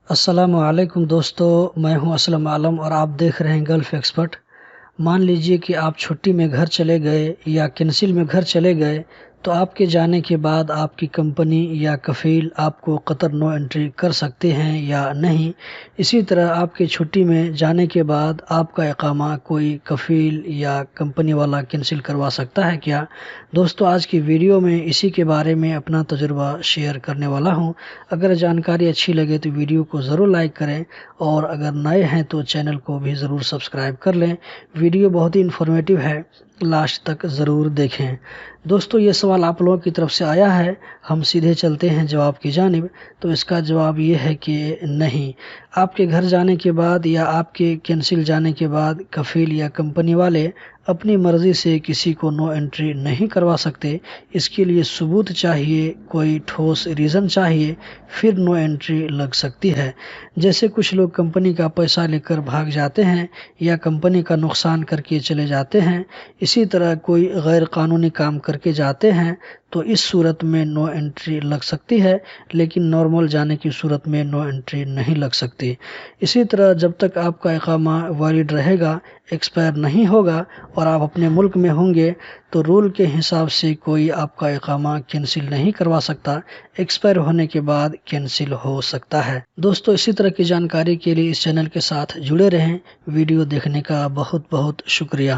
السلام علیکم دوستو، میں ہوں اسلم عالم اور آپ دیکھ رہے ہیں گلف ایکسپرٹ۔ مان لیجئے کہ آپ چھٹی میں گھر چلے گئے یا کینسل میں گھر چلے گئے تو آپ کے جانے کے بعد آپ کی کمپنی یا کفیل آپ کو قطر نو انٹری کر سکتے ہیں یا نہیں۔ اسی طرح آپ کے چھٹی میں جانے کے بعد آپ کا اقامہ کوئی کفیل یا کمپنی والا کینسل کروا سکتا ہے کیا؟ دوستو، آج کی ویڈیو میں اسی کے بارے میں اپنا تجربہ شیئر کرنے والا ہوں۔ اگر جانکاری اچھی لگے تو ویڈیو کو ضرور لائک کریں، اور اگر نئے ہیں تو چینل کو بھی ضرور سبسکرائب کر لیں۔ ویڈیو بہت ہی انفارمیٹیو ہے، لاسٹ تک ضرور دیکھیں۔ دوستو، یہ سوال آپ لوگوں کی طرف سے آیا ہے، ہم سیدھے چلتے ہیں جواب کی جانب۔ تو اس کا جواب یہ ہے کہ نہیں، آپ کے گھر جانے کے بعد یا آپ کے کینسل جانے کے بعد کفیل یا کمپنی والے اپنی مرضی سے کسی کو نو انٹری نہیں کروا سکتے۔ اس کے لیے ثبوت چاہیے، کوئی ٹھوس ریزن چاہیے، پھر نو انٹری لگ سکتی ہے۔ جیسے کچھ لوگ کمپنی کا پیسہ لے کر بھاگ جاتے ہیں یا کمپنی کا نقصان کر کے چلے جاتے ہیں، اسی طرح کوئی غیر قانونی کام کر کے جاتے ہیں تو اس صورت میں نو انٹری لگ سکتی ہے، لیکن نارمل جانے کی صورت میں نو انٹری نہیں لگ سکتی۔ اسی طرح جب تک آپ کا اقامہ ویلڈ رہے گا، ایکسپائر نہیں ہوگا اور آپ اپنے ملک میں ہوں گے تو رول کے حساب سے کوئی آپ کا اقامہ کینسل نہیں کروا سکتا۔ ایکسپائر ہونے کے بعد کینسل ہو سکتا ہے۔ دوستو، اسی طرح کی جانکاری کے لیے اس چینل کے ساتھ جڑے رہیں۔ ویڈیو دیکھنے کا بہت بہت شکریہ۔